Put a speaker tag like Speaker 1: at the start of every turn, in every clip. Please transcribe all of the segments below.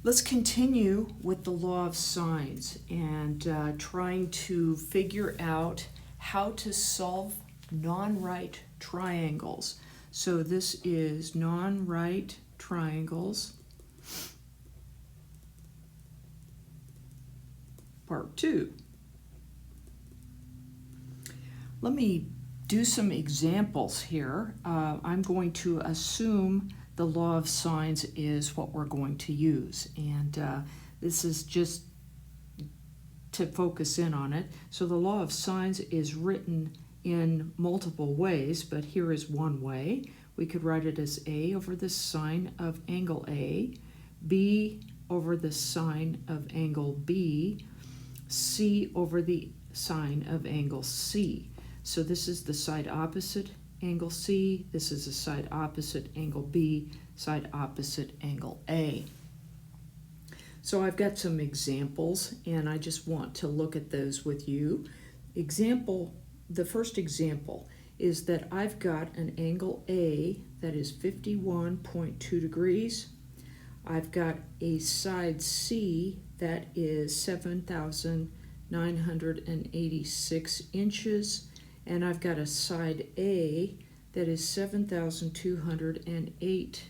Speaker 1: Let's continue with the law of sines and trying to figure out how to solve non-right triangles. So this is non-right triangles, part 2. Let me do some examples here. I'm going to assume the law of sines is what we're going to use, and this is just to focus in on it. So the law of sines is written in multiple ways, but here is one way. We could write it as A over the sine of angle A, B over the sine of angle B, C over the sine of angle C. So this is the side opposite angle C, this is the side opposite angle B, side opposite angle A. So I've got some examples and I just want to look at those with you. The first example is that I've got an angle A that is 51.2 degrees. I've got a side C that is 7,986 inches, and I've got a side A that is 7,208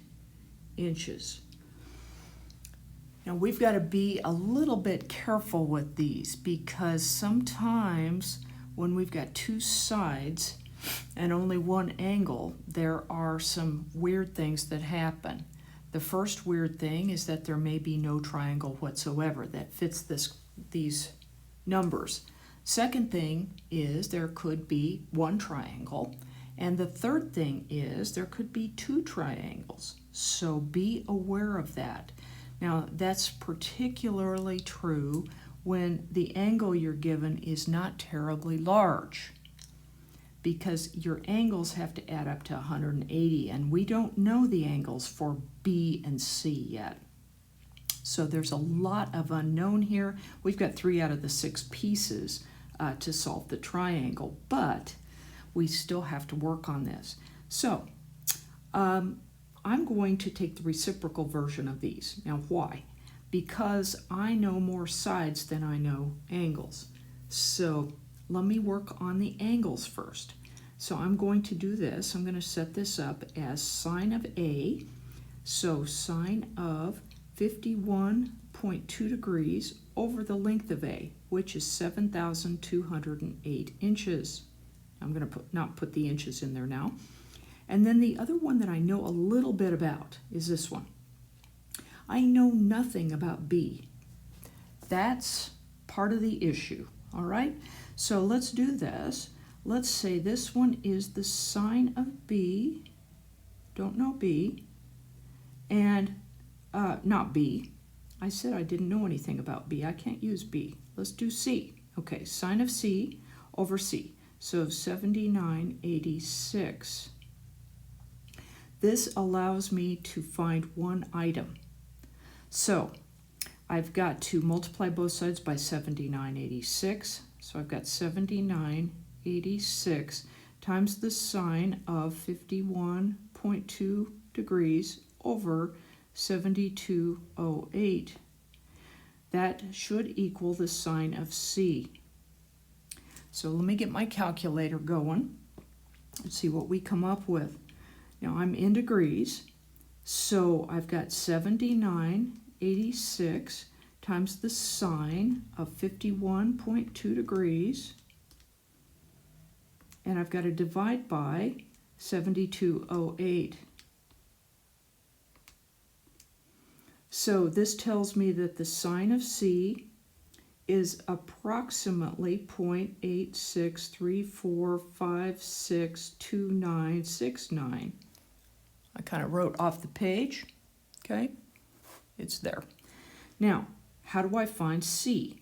Speaker 1: inches. Now we've got to be a little bit careful with these because sometimes when we've got two sides and only one angle, there are some weird things that happen. The first weird thing is that there may be no triangle whatsoever that fits these numbers. Second thing is there could be one triangle. And the third thing is there could be two triangles. So be aware of that. Now that's particularly true when the angle you're given is not terribly large, because your angles have to add up to 180, and we don't know the angles for B and C yet. So there's a lot of unknown here. We've got 3 out of the 6 pieces to solve the triangle, but we still have to work on this. So I'm going to take the reciprocal version of these. Now why? Because I know more sides than I know angles. So let me work on the angles first. So I'm going to do this. I'm going to set this up as sine of A. So sine of 51.2 degrees over the length of A, which is 7,208 inches. I'm going to not put the inches in there now. And then the other one that I know a little bit about is this one. I know nothing about B. That's part of the issue, all right? So let's do this. Let's say this one is the sine of B, don't know B, and not B. I said I didn't know anything about B. I can't use B. Let's do C. Okay, sine of C over C. So 7986. This allows me to find one item. So I've got to multiply both sides by 7986. So I've got 7986 times the sine of 51.2 degrees over 7208. That should equal the sine of C. So let me get my calculator going and see what we come up with. Now I'm in degrees, so I've got 7986 times the sine of 51.2 degrees, and I've got to divide by 7208. So this tells me that the sine of C is approximately 0.8634562969. I kind of wrote off the page, okay? It's there. Now, how do I find C?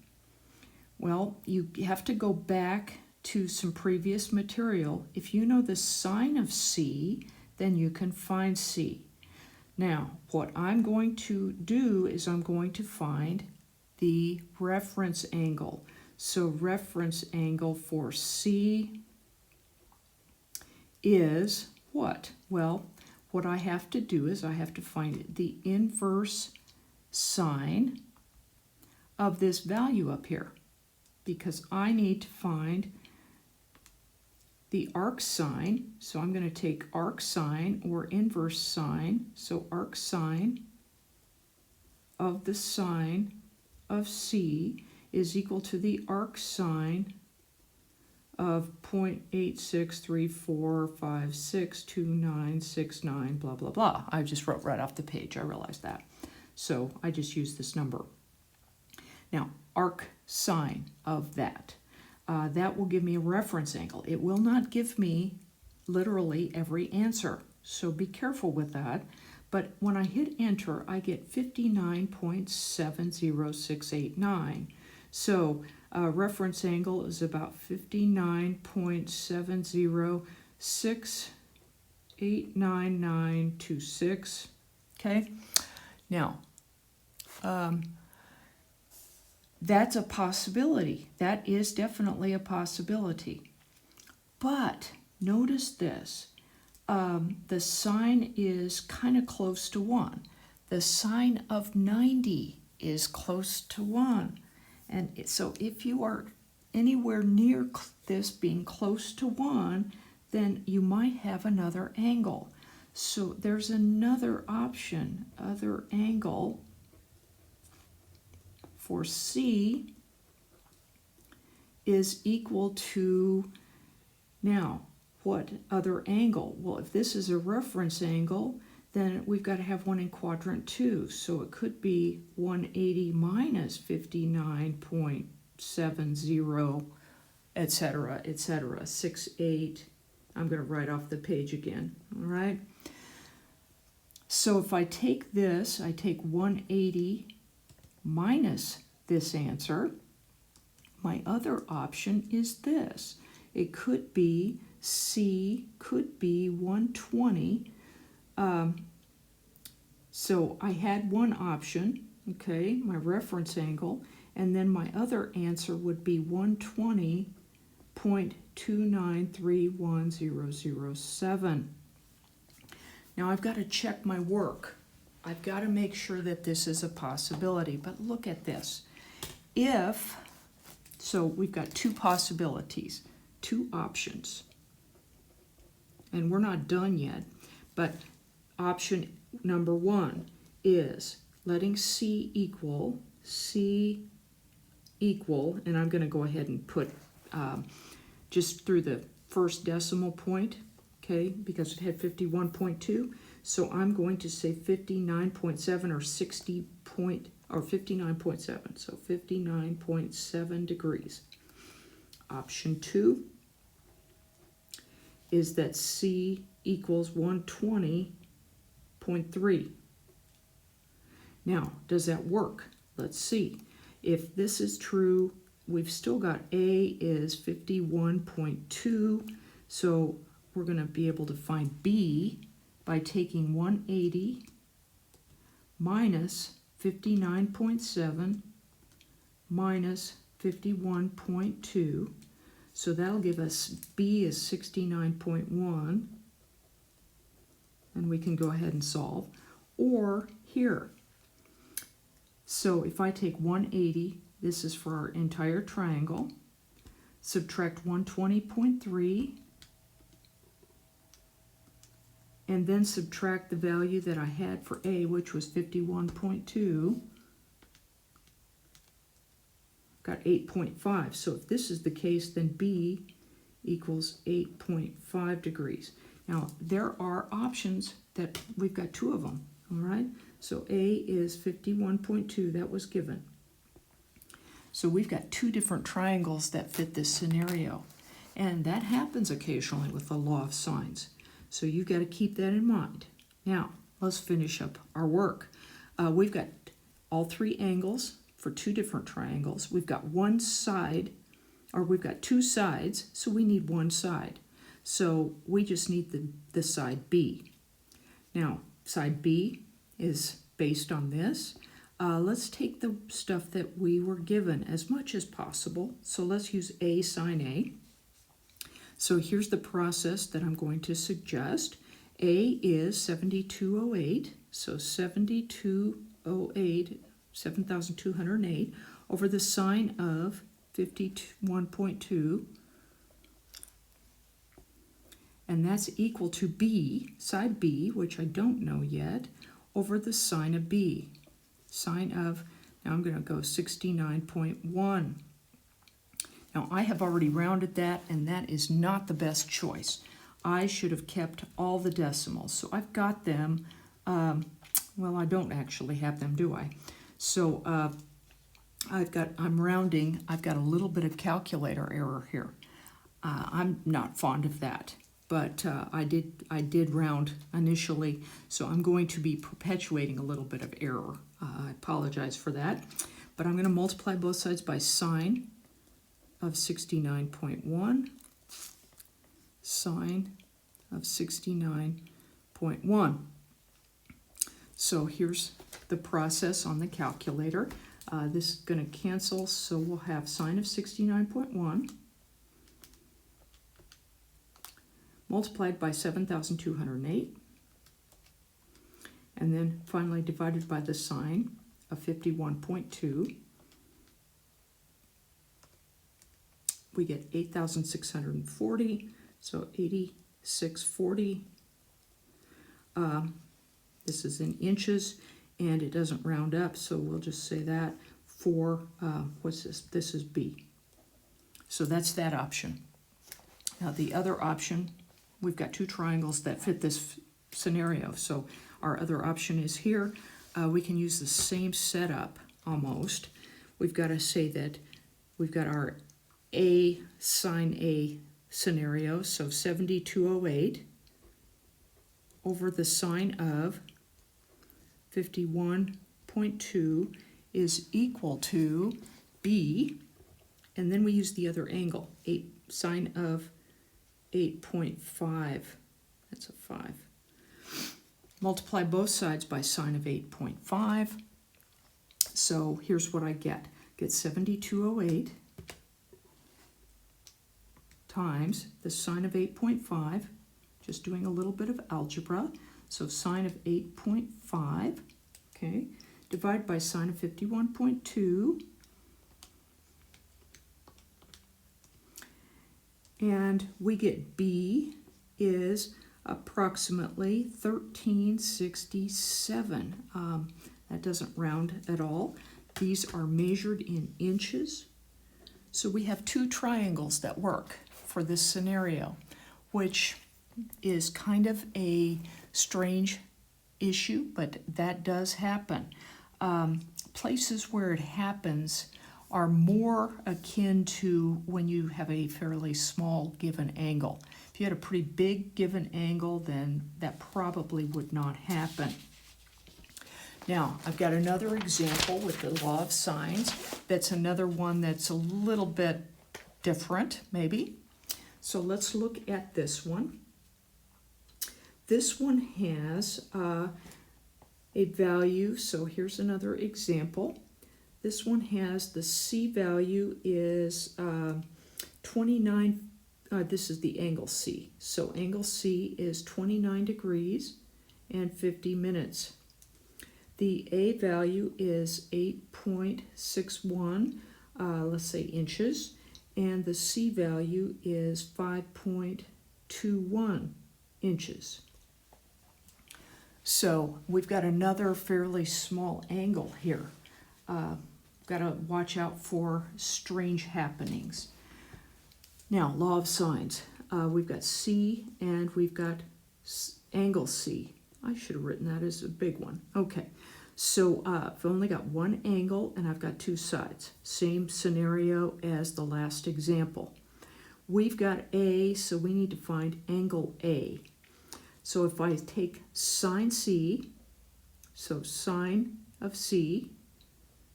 Speaker 1: Well, you have to go back to some previous material. If you know the sine of C, then you can find C. Now, what I'm going to do is I'm going to find the reference angle. So reference angle for C is what? Well, what I have to do is I have to find the inverse sine of this value up here, because I need to find the arc sine. So I'm going to take arc sine or inverse sine. So arc sine of the sine of C is equal to the arc sine of 0.8634562969, blah, blah, blah. I just wrote right off the page. I realized that. So I just used this number. Now, arc sine of that. That will give me a reference angle. It will not give me literally every answer. So be careful with that. But when I hit enter, I get 59.70689. So reference angle is about 59.7068996. Okay? Now, that's a possibility. That is definitely a possibility. But notice this. The sine is kind of close to 1. The sine of 90 is close to 1. And so if you are anywhere near this being close to 1, then you might have another angle. So there's another option, other angle for C is equal to, now, what other angle? Well, if this is a reference angle, then we've got to have one in quadrant 2. So it could be 180 minus 59.70, etc., etc., 68. I'm going to write off the page again, all right? So if I take this, I take 180 minus this answer, my other option is this. It could be C, could be 120. So I had one option, okay, my reference angle, and then my other answer would be 120.2931007. Now I've got to check my work. I've got to make sure that this is a possibility, but look at this. So we've got two possibilities, two options, and we're not done yet, but option number 1 is letting C equal, and I'm going to go ahead and put just through the first decimal point, okay, because it had 51.2. So I'm going to say 59.7 or 59.7. So 59.7 degrees. Option 2 is that C equals 120.3. Now, does that work? Let's see. If this is true, we've still got A is 51.2. So we're going to be able to find B by taking 180 minus 59.7 minus 51.2. So that'll give us B is 69.1. And we can go ahead and solve. Or here. So if I take 180, this is for our entire triangle, subtract 120.3, and then subtract the value that I had for A, which was 51.2, got 8.5. So if this is the case, then B equals 8.5 degrees. Now, there are options that we've got two of them, all right? So A is 51.2, that was given. So we've got two different triangles that fit this scenario. And that happens occasionally with the law of sines. So you've got to keep that in mind. Now, let's finish up our work. We've got all three angles for two different triangles. We've got one side, or we've got two sides, so we need one side. So we just need the side B. Now, side B is based on this. Let's take the stuff that we were given as much as possible. So let's use A sine A. So here's the process that I'm going to suggest. A is 7208. So 7208, 7,208 over the sine of 51.2, and that's equal to B, side B, which I don't know yet, over the sine of B. Sine of, now I'm going to go 69.1. Now I have already rounded that, and that is not the best choice. I should have kept all the decimals. So I've got them, well, I don't actually have them, do I? So I'm rounding, I've got a little bit of calculator error here. I'm not fond of that, but I did round initially, so I'm going to be perpetuating a little bit of error. I apologize for that, but I'm going to multiply both sides by sine of 69.1, sine of 69.1. So here's the process on the calculator. This is going to cancel, so we'll have sine of 69.1 multiplied by 7,208, and then finally divided by the sine of 51.2. We get 8,640, so 8640. This is in inches, and it doesn't round up, so we'll just say that for, what's this? This is B. So that's that option. Now the other option, we've got two triangles that fit this scenario, so our other option is here. We can use the same setup almost. We've got to say that we've got our A sine A scenario, so 7208 over the sine of 51.2 is equal to B, and then we use the other angle, sine of 8.5, that's a 5. Multiply both sides by sine of 8.5, so here's what I get. Get 7208 times the sine of 8.5, just doing a little bit of algebra, so sine of 8.5, okay, divide by sine of 51.2, and we get B is approximately 1367. That doesn't round at all. These are measured in inches. So we have two triangles that work for this scenario, which is kind of a strange issue, but that does happen. Places where it happens are more akin to when you have a fairly small given angle. If you had a pretty big given angle, then that probably would not happen. Now, I've got another example with the law of sines. That's another one that's a little bit different, maybe. So let's look at this one. This one has a value, so here's another example. This one has the C value is 29, this is the angle C. So angle C is 29 degrees and 50 minutes. The A value is 8.61, let's say inches, and the C value is 5.21 inches. So we've got another fairly small angle here. Got to watch out for strange happenings. Now, law of sines. We've got C and we've got angle C. I should have written that as a big one. Okay, so I've only got one angle and I've got two sides. Same scenario as the last example. We've got A, so we need to find angle A. So if I take sine C, so sine of C,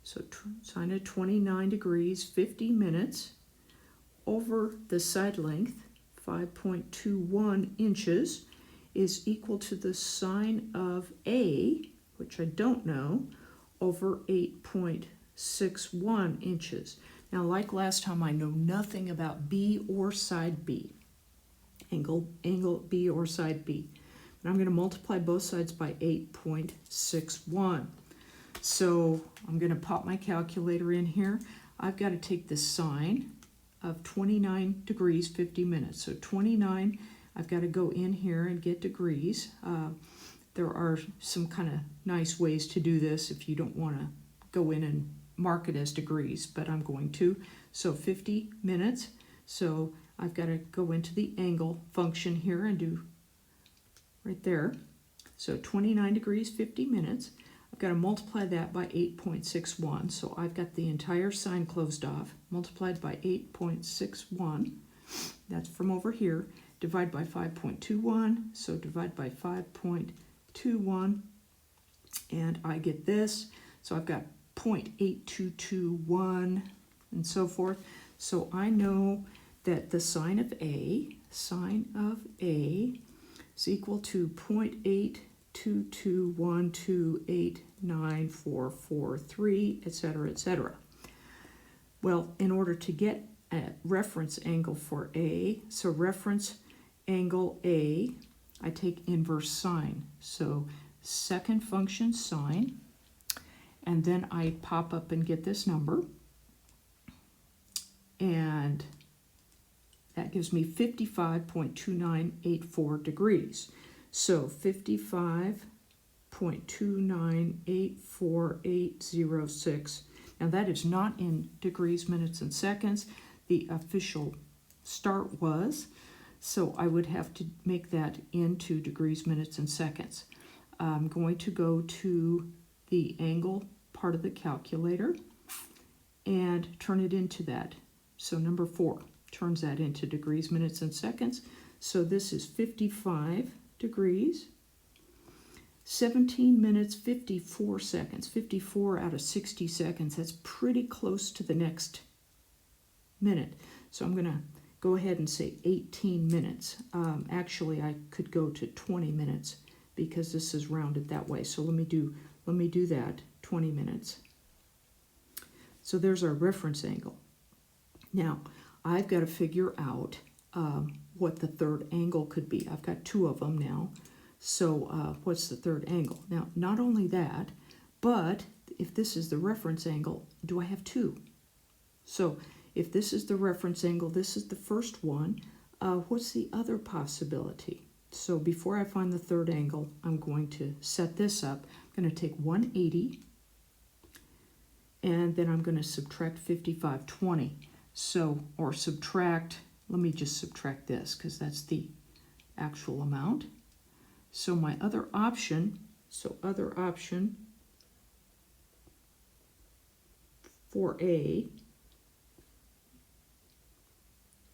Speaker 1: so sine of 29 degrees, 50 minutes, over the side length, 5.21 inches, is equal to the sine of A, which I don't know, over 8.61 inches. Now, like last time, I know nothing about B or side B, angle B or side B. And I'm going to multiply both sides by 8.61. So I'm going to pop my calculator in here. I've got to take the sine of 29 degrees 50 minutes. So 29, I've got to go in here and get degrees. There are some kind of nice ways to do this if you don't want to go in and mark it as degrees, but I'm going to. So 50 minutes. So I've got to go into the angle function here and do right there. So 29 degrees 50 minutes. I've got to multiply that by 8.61. So I've got the entire sine closed off, multiplied by 8.61. That's from over here. Divide by 5.21. So divide by 5.21. And I get this. So I've got 0.8221 and so forth. So I know that the sine of A is equal to 0.8221289443, etc., etc. Well, in order to get a reference angle for A, so reference angle A, I take inverse sine. So second function sine, and then I pop up and get this number, and that gives me 55.2984 degrees. So 55.2984806. Now that is not in degrees, minutes, and seconds. The official start was. So I would have to make that into degrees, minutes, and seconds. I'm going to go to the angle part of the calculator and turn it into that. So number 4 turns that into degrees, minutes, and seconds. So this is 55 degrees, 17 minutes, 54 seconds. 54 out of 60 seconds. That's pretty close to the next minute. So I'm going to go ahead and say 18 minutes. Actually, I could go to 20 minutes because this is rounded that way. So let me do that, 20 minutes. So there's our reference angle. Now, I've got to figure out what the third angle could be. I've got 2 of them now. So what's the third angle? Now, not only that, but if this is the reference angle, do I have 2? So if this is the reference angle, this is the first one, what's the other possibility? So before I find the third angle, I'm going to set this up. I'm going to take 180, and then I'm going to subtract 5520. So, or subtract, let me just subtract this because that's the actual amount. So my other option, for A,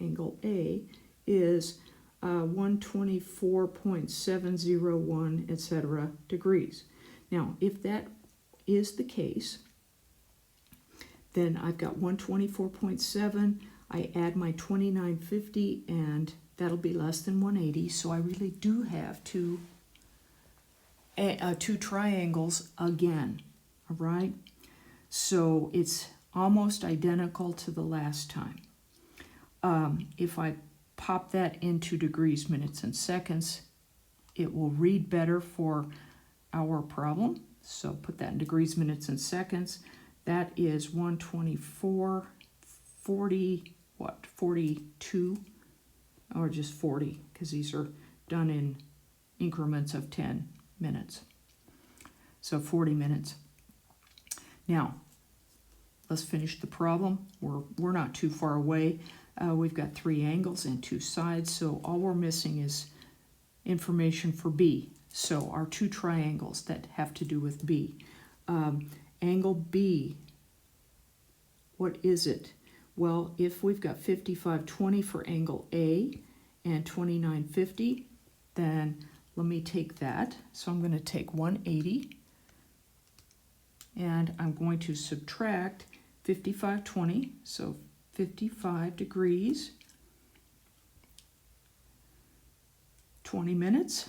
Speaker 1: angle A, is 124.701, etc. degrees. Now, if that is the case, then I've got 124.7, I add my 2950, and that'll be less than 180, so I really do have two triangles again, all right? So it's almost identical to the last time. If I pop that into degrees, minutes, and seconds, it will read better for our problem. So put that in degrees, minutes, and seconds. That is 42, or just 40, because these are done in increments of 10 minutes. So 40 minutes. Now, let's finish the problem. We're not too far away. We've got 3 angles and 2 sides, so all we're missing is information for B. So our 2 triangles that have to do with B. Angle B, what is it? Well, if we've got 5520 for angle A and 2950, then let me take that. So I'm going to take 180, and I'm going to subtract 5520, so 55 degrees, 20 minutes.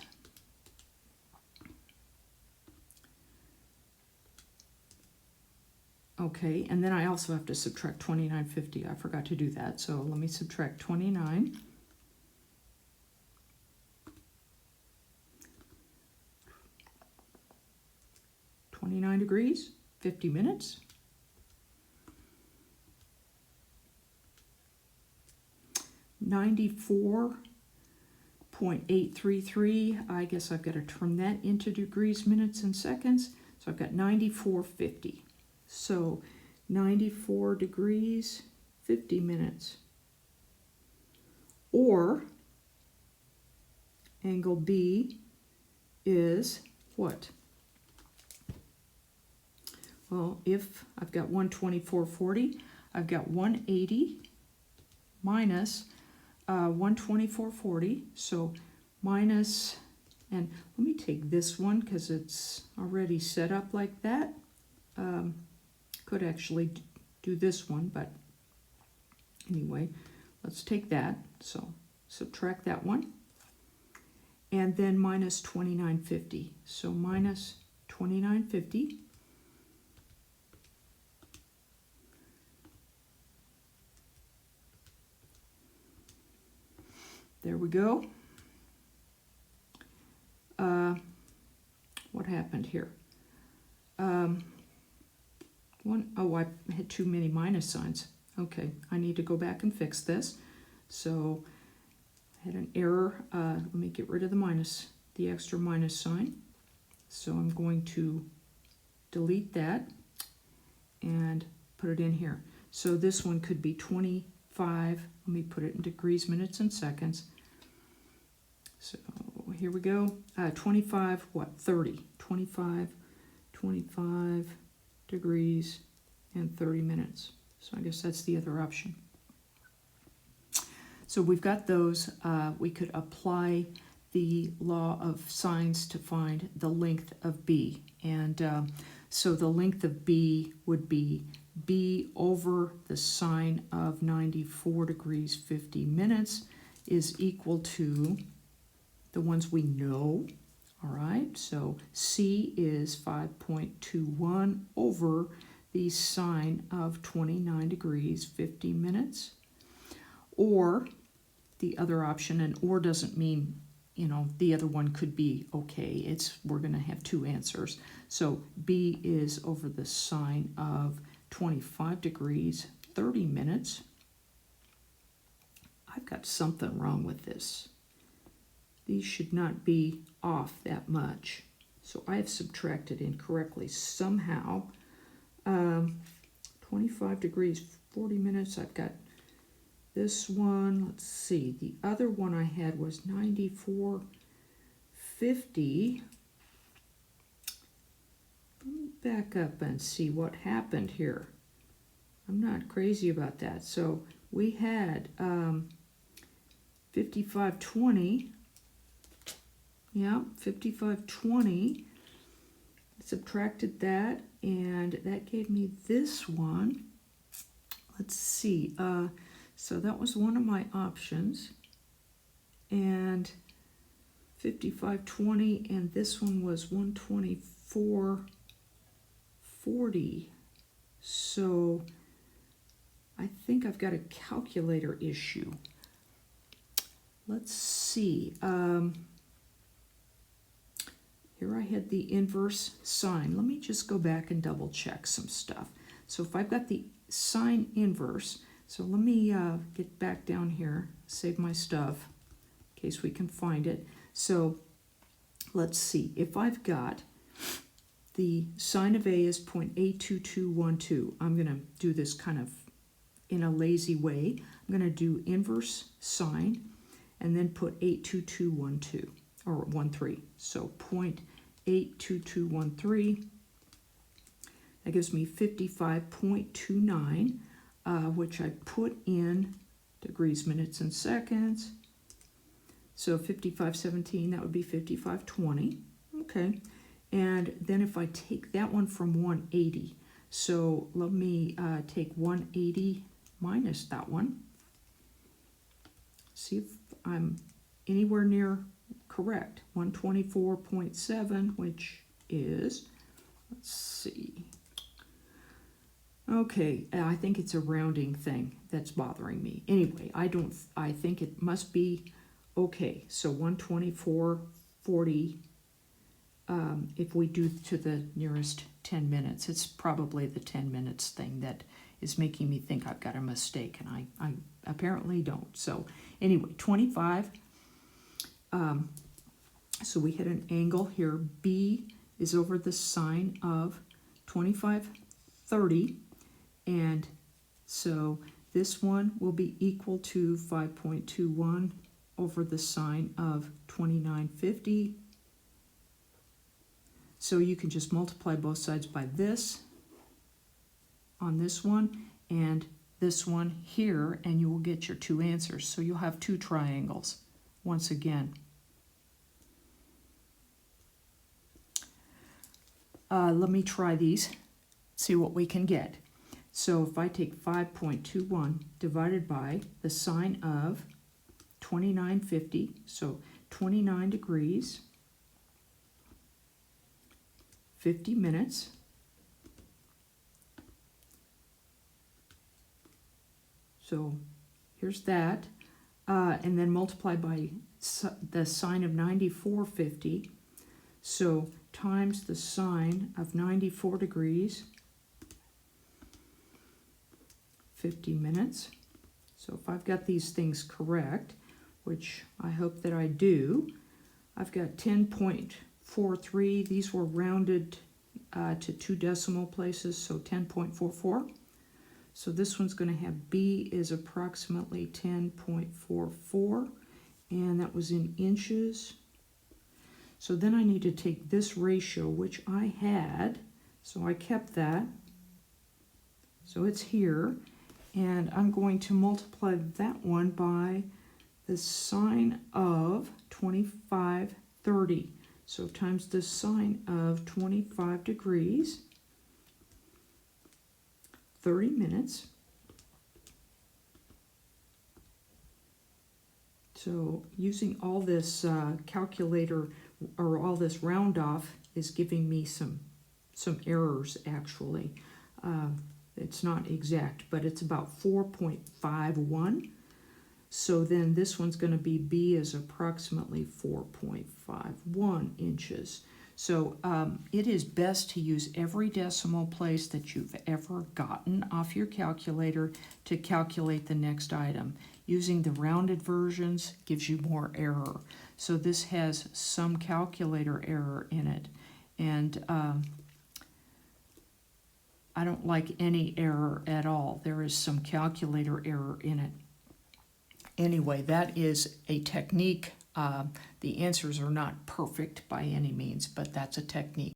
Speaker 1: Okay, and then I also have to subtract 2950. I forgot to do that, so let me subtract 29. $29 degrees, 50 minutes. .833. I guess I've got to turn that into degrees, minutes, and seconds. So I've got 94.50. So 94 degrees, 50 minutes. Or angle B is what? Well, if I've got 124.40, I've got 180 minus 124.40, so minus, and let me take this one because it's already set up like that. Could actually do this one, but anyway, let's take that. So subtract that one, and then minus 29.50. So minus 29.50. There we go. What happened here? Oh, I had too many minus signs. Okay, I need to go back and fix this. So I had an error. Let me get rid of the extra minus sign. So I'm going to delete that and put it in here. So this one could be 25. Let me put it in degrees, minutes, and seconds. So here we go. 25, what? 30. 25 degrees and 30 minutes. So I guess that's the other option. So we've got those. We could apply the law of sines to find the length of B. And so the length of B would be B over the sine of 94 degrees 50 minutes is equal to the ones we know. All right, so C is 5.21 over the sine of 29 degrees 50 minutes. Or the other option, and or doesn't mean, you know, the other one could be okay. We're going to have two answers. So B is over the sine of 25 degrees 30 minutes. I've got something wrong with this. These should not be off that much. So I have subtracted incorrectly somehow. 25 degrees 40 minutes. I've got this one. Let's see. The other one I had was 94.50. Let me back up and see what happened here. I'm not crazy about that. So we had 55.20. Yeah, 55.20. Subtracted that, and that gave me this one. Let's see. So that was one of my options. And 55.20, and this one was 124.40. So I think I've got a calculator issue. Let's see. Here I had the inverse sine. Let me just go back and double check some stuff. So if I've got the sine inverse, so let me get back down here, save my stuff in case we can find it. So let's see. If I've got the sine of A is 0.82212, I'm going to do this kind of in a lazy way. I'm going to do inverse sine and then put 82212 or 13. So 0.82213. That gives me 55.29, which I put in degrees, minutes, and seconds. So 55.17, that would be 55.20. Okay. And then if I take that one from 180, so let me take 180 minus that one. See if I'm anywhere near correct. 124.7, which is, let's see. Okay, I think it's a rounding thing that's bothering me. Anyway, I think it must be okay. So 124.40 if we do to the nearest 10 minutes. It's probably the 10 minutes thing that is making me think I've got a mistake, and I apparently don't. So anyway, 25. So we hit an angle here. B is over the sine of 25, 30. And so this one will be equal to 5.21 over the sine of 2950. So you can just multiply both sides by this on this one and this one here, and you will get your two answers. So you'll have two triangles once again. Let me try these, see what we can get. So if I take 5.21 divided by the sine of 2950, so 29 degrees, 50 minutes, so here's that, and then multiply by the sine of 9450, so times the sine of 94 degrees, 50 minutes. So if I've got these things correct, which I hope that I do, I've got 10.43. These were rounded to 2 decimal places, so 10.44. So this one's going to have B is approximately 10.44, and that was in inches. So then I need to take this ratio, which I had, so I kept that. So it's here, and I'm going to multiply that one by the sine of 2530. So times the sine of 25 degrees, 30 minutes. So using all this calculator or all this round off is giving me some errors actually. It's not exact, but it's about 4.51. So then this one's going to be B is approximately 4.51 inches. So it is best to use every decimal place that you've ever gotten off your calculator to calculate the next item. Using the rounded versions gives you more error. So this has some calculator error in it. And I don't like any error at all. There is some calculator error in it. Anyway, that is a technique. The answers are not perfect by any means, but that's a technique.